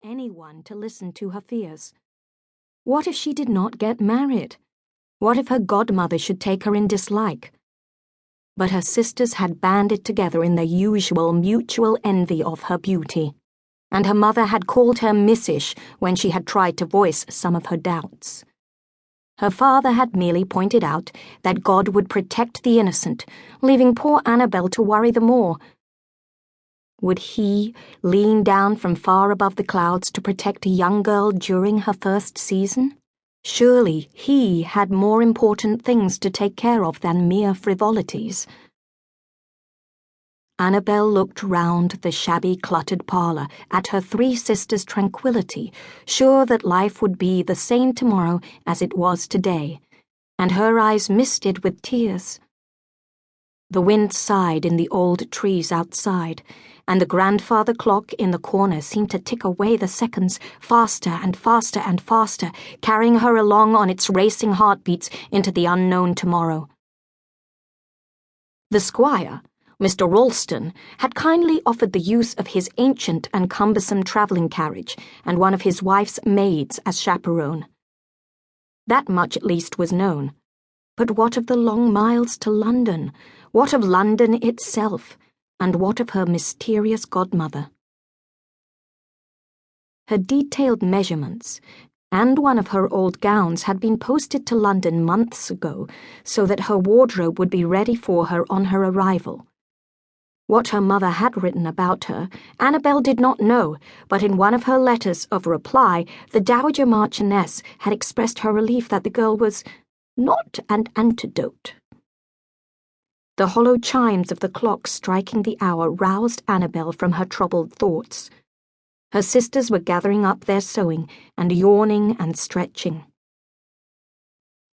anyone to listen to her fears. What if she did not get married? What if her godmother should take her in dislike? But her sisters had banded together in their usual mutual envy of her beauty, and her mother had called her missish when she had tried to voice some of her doubts. Her father had merely pointed out that God would protect the innocent, leaving poor Annabelle to worry the more. Would he lean down from far above the clouds to protect a young girl during her first season? Surely he had more important things to take care of than mere frivolities. Annabelle looked round the shabby, cluttered parlour at her three sisters' tranquillity, sure that life would be the same tomorrow as it was today, and her eyes misted with tears. The wind sighed in the old trees outside, and the grandfather clock in the corner seemed to tick away the seconds faster and faster and faster, carrying her along on its racing heartbeats into the unknown tomorrow. The squire, Mr. Ralston, had kindly offered the use of his ancient and cumbersome travelling carriage and one of his wife's maids as chaperone. That much at least was known. But what of the long miles to London? What of London itself? And what of her mysterious godmother? Her detailed measurements and one of her old gowns had been posted to London months ago so that her wardrobe would be ready for her on her arrival. What her mother had written about her, Annabelle did not know, but in one of her letters of reply, the Dowager Marchioness had expressed her relief that the girl was not an antidote. The hollow chimes of the clock striking the hour roused Annabelle from her troubled thoughts. Her sisters were gathering up their sewing and yawning and stretching.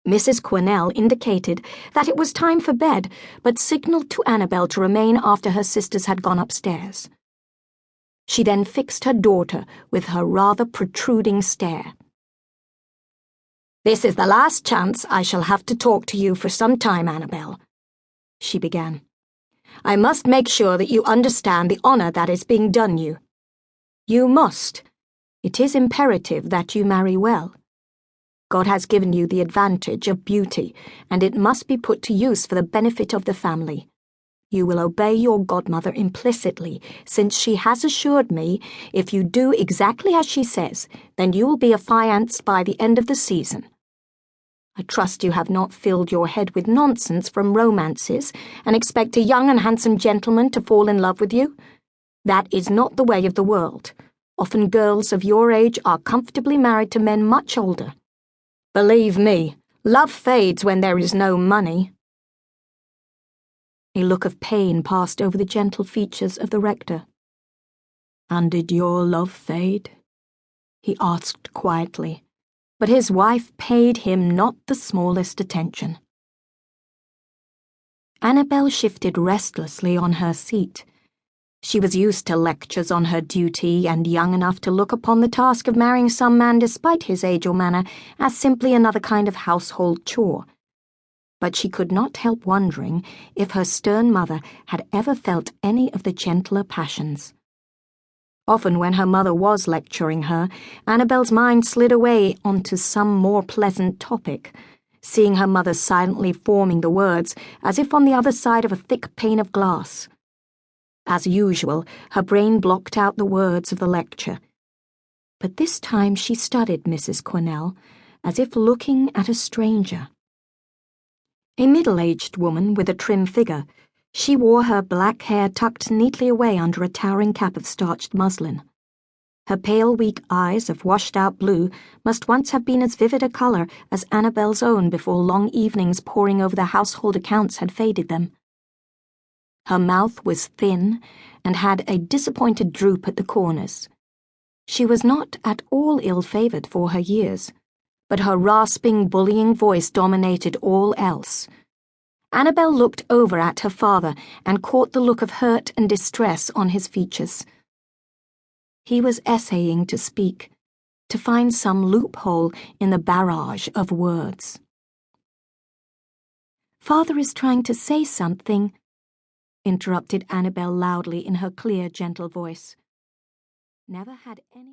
Mrs. Quinnell indicated that it was time for bed, but signalled to Annabelle to remain after her sisters had gone upstairs. She then fixed her daughter with her rather protruding stare. "This is the last chance I shall have to talk to you for some time, Annabelle," she began. "I must make sure that you understand the honour that is being done you. You must. It is imperative that you marry well. God has given you the advantage of beauty, and it must be put to use for the benefit of the family. You will obey your godmother implicitly, since she has assured me if you do exactly as she says, then you will be affianced by the end of the season. I trust you have not filled your head with nonsense from romances and expect a young and handsome gentleman to fall in love with you. That is not the way of the world. Often girls of your age are comfortably married to men much older. Believe me, love fades when there is no money." A look of pain passed over the gentle features of the rector. "And did your love fade?" he asked quietly, but his wife paid him not the smallest attention. Annabelle shifted restlessly on her seat. She was used to lectures on her duty and young enough to look upon the task of marrying some man despite his age or manner as simply another kind of household chore. But she could not help wondering if her stern mother had ever felt any of the gentler passions. Often when her mother was lecturing her, Annabelle's mind slid away onto some more pleasant topic, seeing her mother silently forming the words as if on the other side of a thick pane of glass. As usual, her brain blocked out the words of the lecture. But this time she studied Mrs. Quinnell, as if looking at a stranger. A middle-aged woman with a trim figure, she wore her black hair tucked neatly away under a towering cap of starched muslin. Her pale, weak eyes of washed-out blue must once have been as vivid a colour as Annabelle's own before long evenings poring over the household accounts had faded them. Her mouth was thin and had a disappointed droop at the corners. She was not at all ill-favoured for her years, but her rasping, bullying voice dominated all else. Annabelle looked over at her father and caught the look of hurt and distress on his features. He was essaying to speak, to find some loophole in the barrage of words. "Father is trying to say something," interrupted Annabelle loudly in her clear, gentle voice. Never had any